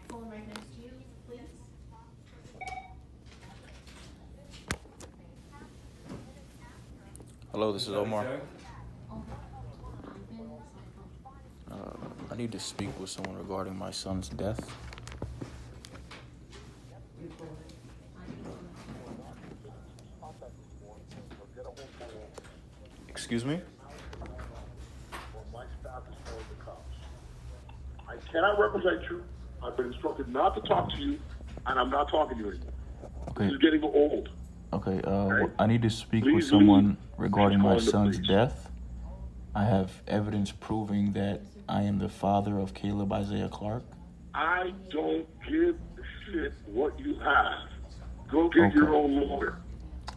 phone right next to you, please. Hello, this is Omar. I need to speak with someone regarding my son's death. Excuse me? My staff is calling the cops. I cannot represent you. I've been instructed not to talk to you, and I'm not talking to you anymore. Okay. This is getting old. Okay, Okay. I need to speak Please with someone leave. regarding Please my call in the son's police. death. I have evidence proving that I am the father of Kaleb Isaiah Clarke. I don't give a shit what you have. Go get your own lawyer.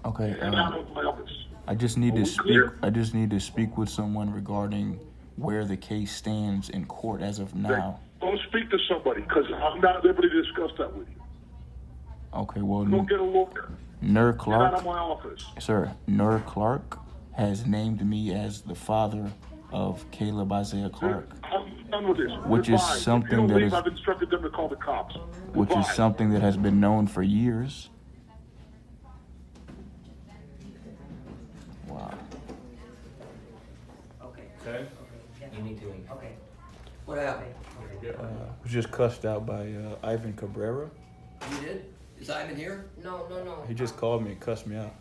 Okay, Get out of my office. I just need Are to we speak. clear? I just need to speak with someone regarding where the case stands in court as of now. Go speak to somebody, because I'm not at liberty to discuss that with you. Okay, well, Go get a lawyer. Nur Get out of Clarke, my office. sir, Nur Clarke has named me as the father of Kaleb Isaiah Clarke, I'm done with this. Which is Goodbye. If something you don't that leave, is- I've instructed them to call the cops. which is Goodbye. something that has been known for years. Wow. Okay. You need to leave. Okay. What happened? I was just cussed out by Ivan Cabrera. You did? Is Ivan here? No. He just called me and cussed me out.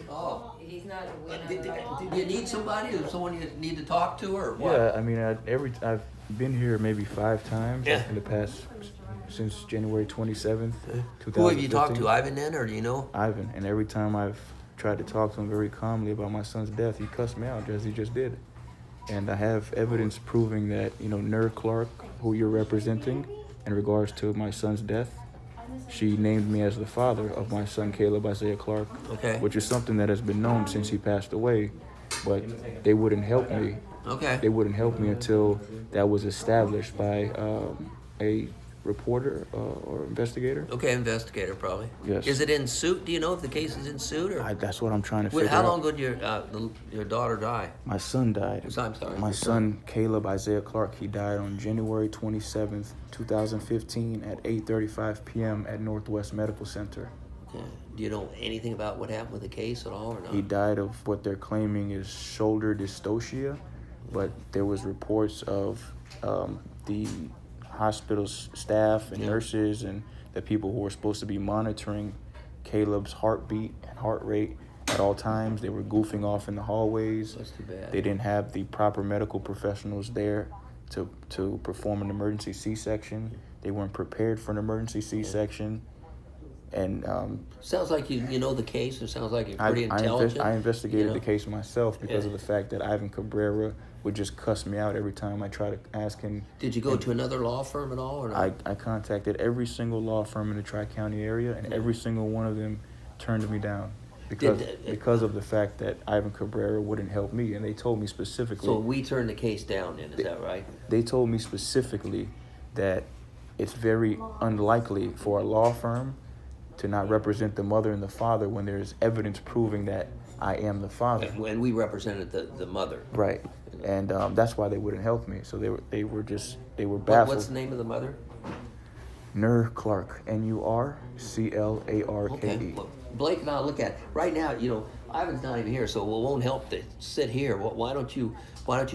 Oh. He's not. Did you need somebody? Is someone you need to talk to or what? Yeah, I mean, I've been here maybe 5 times in the past since January 27th, 2015. Who have you talked to? Ivan then, or do you know? Ivan, and every time I've tried to talk to him very calmly about my son's death, he cussed me out as he just did. And I have evidence proving that, Nur Clarke, who you're representing in regards to my son's death, she named me as the father of my son Kaleb Isaiah Clarke, Okay. which is something that has been known since he passed away, but they wouldn't help me. Okay. They wouldn't help me until that was established by a reporter or investigator. Okay, investigator probably. Yes. Is it in suit? Do you know if the case is in suit or? That's what I'm trying to Wait, figure how out. long ago did your daughter die? My son died. I'm sorry. My son, Kaleb Isaiah Clarke, he died on January 27th, 2015 at 8:35 p.m. at Northwest Medical Center. Okay. Do you know anything about what happened with the case at all or not? He died of what they're claiming is shoulder dystocia, but there was reports of the hospital's staff and nurses and the people who were supposed to be monitoring Caleb's heartbeat and heart rate at all times. They were goofing off in the hallways. That's too bad. They didn't have the proper medical professionals there to perform an emergency C-section. They weren't prepared for an emergency C-section. And Sounds like you know the case. It sounds like you're pretty intelligent. I investigated you know? the case myself because Yeah. of the fact that Ivan Cabrera would just cuss me out every time I try to ask him. Did you go to another law firm at all or not? I contacted every single law firm in the Tri-County area, and every single one of them turned me down because of the fact that Ivan Cabrera wouldn't help me, and they told me specifically. So we turned the case down then, is that right? They told me specifically that it's very unlikely for a law firm to not represent the mother and the father when there's evidence proving that I am the father. And we represented the mother. Right, and that's why they wouldn't help me. So they were baffled. What's the name of the mother? Nur Clarke, Nurclarke. Okay. Well, Blake and I'll look at it. Right now, Ivan's not even here, so it won't help to sit here. Why don't you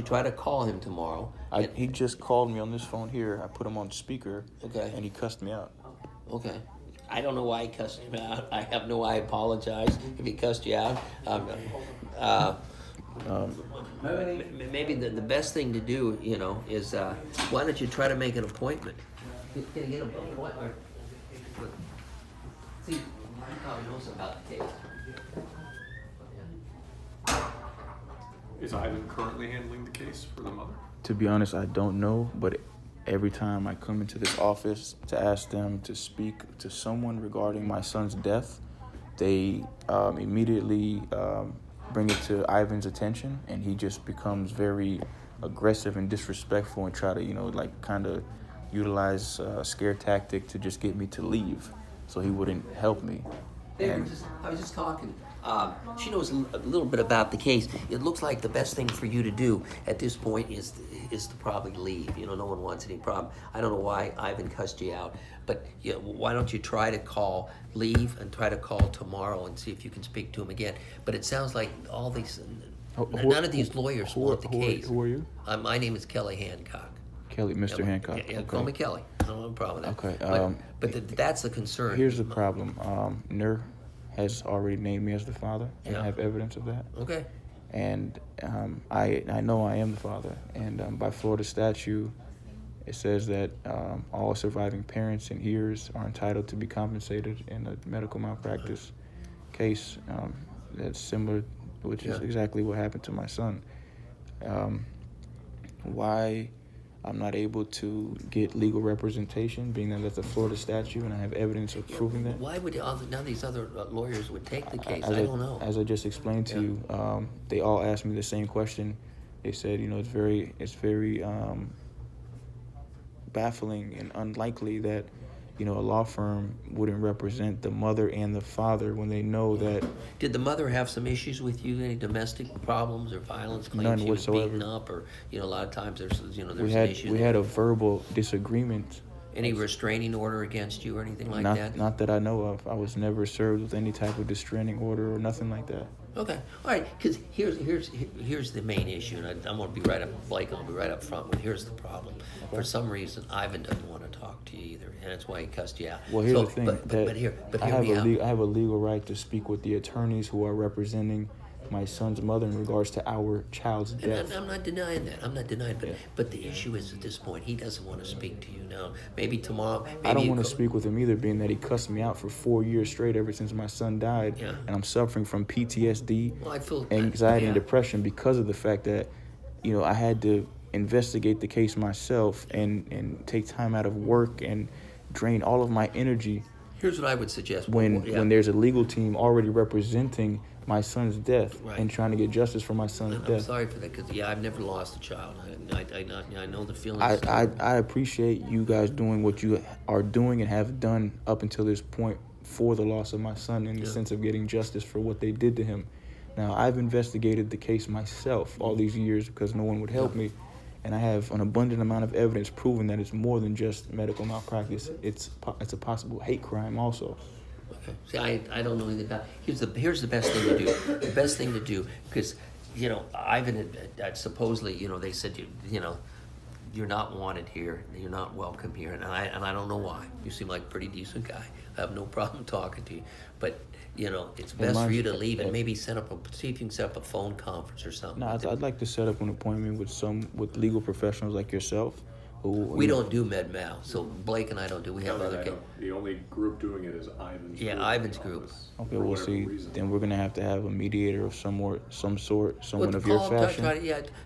try to call him tomorrow? He just called me on this phone here. I put him on speaker. Okay. And he cussed me out. Okay. I don't know why he cussed you out. I have no. I apologize if he cussed you out. Maybe the best thing to do, is why don't you try to make an appointment? Can you get an appointment? See, you probably know something about the case. Is Ivan currently handling the case for the mother? To be honest, I don't know, but every time I come into this office to ask them to speak to someone regarding my son's death, they immediately bring it to Ivan's attention, and he just becomes very aggressive and disrespectful and try to, kind of utilize a scare tactic to just get me to leave so he wouldn't help me. I was just talking. She knows a little bit about the case. It looks like the best thing for you to do at this point is to probably leave. You know, no one wants any problem. I don't know why Ivan cussed you out, but why don't you try to leave and try to call tomorrow and see if you can speak to him again. But it sounds like all these, none of these lawyers want the case. Who are you? My name is Kelly Hancock. Kelly, Mr. Hancock. Yeah, Okay. call me Kelly. I don't have a problem with that. Okay, But that's the concern. Here's the problem. Nur has already named me as the father, and Yeah. I have evidence of that. Okay. And I know I am the father. And by Florida statute, it says that all surviving parents and heirs are entitled to be compensated in a medical malpractice case that's similar, which is exactly what happened to my son. Why I'm not able to get legal representation, being that that's a Florida statute and I have evidence of proving that? Why would none of these other lawyers would take the case? As I don't know. As I just explained to you, they all asked me the same question. They said, it's very baffling and unlikely that, a law firm wouldn't represent the mother and the father when they know that. Did the mother have some issues with you? Any domestic problems or violence claims? None she was whatsoever. beaten up, or a lot of times there's We had a verbal disagreement. Any restraining order against you or anything like that? Not that I know of. I was never served with any type of restraining order or nothing like that. Okay, all right. Because here's the main issue, and I'm going to be right up, Blake. I'll be right up front. But here's the problem. For some reason, Ivan doesn't want to talk to you either, and that's why he cussed you out. Well, here's the thing. I have a legal right to speak with the attorneys who are representing my son's mother in regards to our child's death. And I'm not denying that. I'm not denying, but the issue is at this point he doesn't want to speak to you now. Maybe tomorrow. Maybe I don't want to speak with him either, being that he cussed me out for 4 years straight ever since my son died, and I'm suffering from PTSD, anxiety, and depression because of the fact that, I had to investigate the case myself and take time out of work and drain all of my energy. Here's what I would suggest. When there's a legal team already representing my son's death and trying to get justice for my son's death. I'm sorry for that because I've never lost a child. I know the feelings. I appreciate you guys doing what you are doing and have done up until this point for the loss of my son in the sense of getting justice for what they did to him. Now, I've investigated the case myself all these years because no one would help me. And I have an abundant amount of evidence proving that it's more than just medical malpractice. It's a possible hate crime also. Okay. See, I don't know anything about. Here's the best thing to do. The best thing to do, because Ivan had supposedly they said you're not wanted here. You're not welcome here, and I don't know why. You seem like a pretty decent guy. I have no problem talking to you, but it's best for you to leave and maybe see if you can set up a phone conference or something. No, I'd like to set up an appointment with legal professionals like yourself. We don't do med mal, so Blake and I don't do. We have other. The only group doing it is Ivan's. Yeah, group. Ivan's group. Okay, we'll see. Then we're gonna have to have a mediator of some sort, someone of your fashion.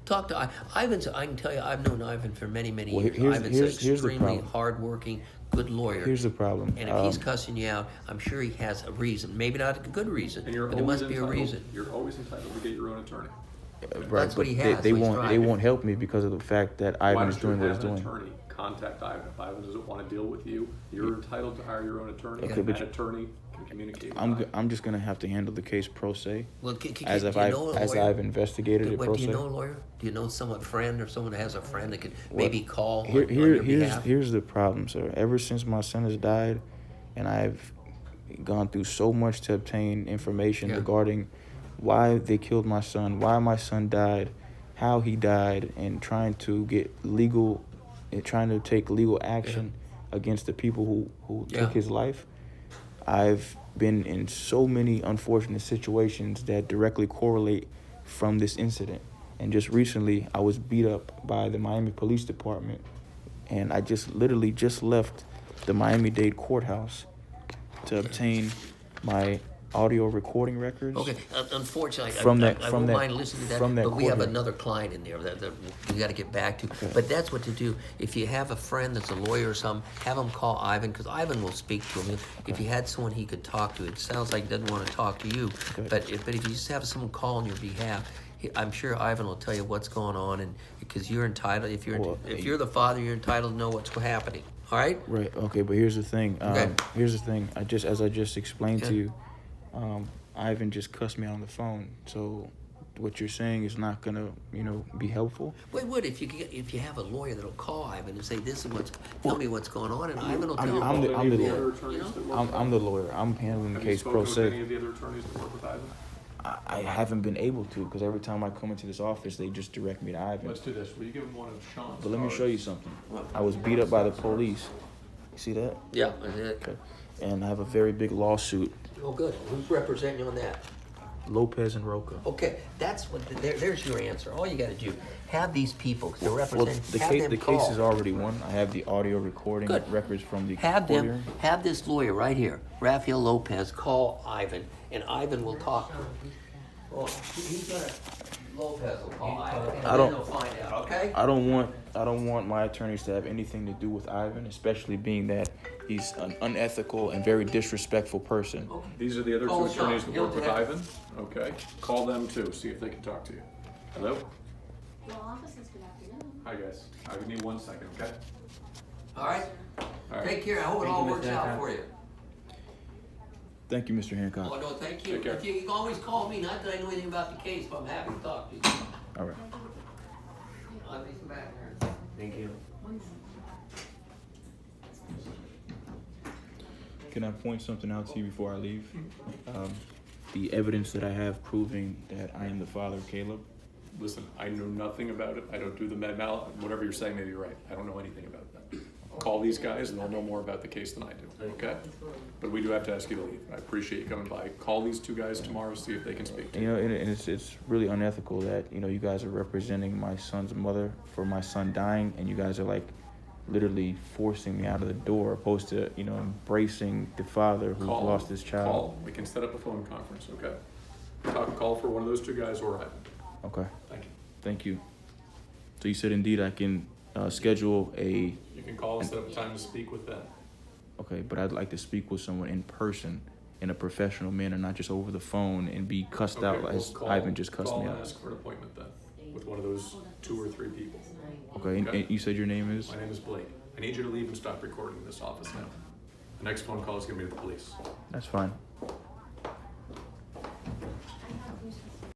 Talk to Ivan. I can tell you, I've known Ivan for many years. Here's the extremely problem. hardworking, good lawyer. Here's the problem. And if he's cussing you out, I'm sure he has a reason. Maybe not a good reason, And but it must be a reason. You're always entitled to get your own attorney. Right, That's what he but has. they won't help me because of the fact that Ivan is doing what he's doing. Attorney contact Ivan. If Ivan doesn't want to deal with you, you're entitled to hire your own attorney. Okay, but that attorney can communicate. I'm just gonna have to handle the case pro se. Well, as I've investigated it pro se. Do you know a lawyer? Do you know a friend or someone that has a friend that could maybe call on your behalf? Here's the problem, sir. Ever since my son has died, and I've gone through so much to obtain information regarding why they killed my son, why my son died, how he died, and trying to take legal action against the people who took his life. I've been in so many unfortunate situations that directly correlate from this incident. And just recently, I was beat up by the Miami Police Department, and I literally just left the Miami-Dade courthouse to obtain my audio recording records. Okay, unfortunately, I from won't that- mind listening to that, from that but we have courtroom. another client in there that we got to get back to. But that's what to do. If you have a friend that's a lawyer or something, have him call Ivan, because Ivan will speak to him. If you had someone he could talk to, it sounds like he doesn't want to talk to you. But if you just have someone call on your behalf, I'm sure Ivan will tell you what's going on, and because you're entitled, if you're the father, you're entitled to know what's happening. All right? Right. Okay, but here's the thing. Here's the thing. As I just explained to you, Ivan just cussed me out on the phone. So what you're saying is not gonna, be helpful. Well, it would if you have a lawyer that'll call Ivan and say, "This is tell me what's going on," and Ivan will tell him. I'm the Any of lawyer. other attorneys that work with I'm the lawyer. I'm handling the Have you case pro spoken with any se. of the other attorneys that work with Ivan? I haven't been able to because every time I come into this office, they just direct me to Ivan. Let's do this. Will you give him one of Sean's But let me cards? show you something. I was beat up by the police. You see that? Yeah, that's it. Okay. And I have a very big lawsuit. Oh, good. Who's representing you on that? Lopez and Roca. Okay, that's what. There's your answer. All you got to do, have these people, they're Well, representing. the have case them the call. case is already won. I have the audio recording Good. records from the Have court them. hearing. Have this lawyer right here, Rafael Lopez, call Ivan, and Ivan will talk. Well, he's gonna. Lopez will call Ivan, and I then don't- they'll find out. Okay. I don't want my attorneys to have anything to do with Ivan, especially being that he's an unethical and very disrespectful person. These are the other Call two Sean. attorneys that work with He'll- Ivan. Okay. Call them too. See if they can talk to you. Hello? Well, officers, good afternoon. Hi guys. I give me 1 second, okay? All right. All right. Take care. I hope it all works out for you. Thank you, Mr. Hancock. Oh no, thank you. Take care. You can always call me. Not that I know anything about the case, but I'm happy to talk to you. All right. I'll be back there. Thank you. Can I point something out to you before I leave? The evidence that I have proving that I am the father of Caleb. Listen, I know nothing about it. I don't do the whatever you're saying, maybe you're right. I don't know anything about that. Call these guys and they'll know more about the case than I do, okay? But we do have to ask you to leave. I appreciate you coming by. Call these two guys tomorrow, see if they can speak to you. And it's really unethical that you guys are representing my son's mother for my son dying, and you guys are like literally forcing me out of the door, opposed to embracing the father who lost his child. Call. We can set up a phone conference, okay? Call for one of those two guys or Ivan. Okay. Thank you. Thank you. So you said indeed I can schedule a. You can call and set up a time to speak with them. Okay, but I'd like to speak with someone in person, in a professional manner, not just over the phone and be cussed out well, as call- Ivan just cussed call me and out. ask for an appointment then with one of those 2 or 3 people. Okay, and you said your name is? My name is Blake. I need you to leave and stop recording in this office now. The next phone call is going to be to the police. That's fine.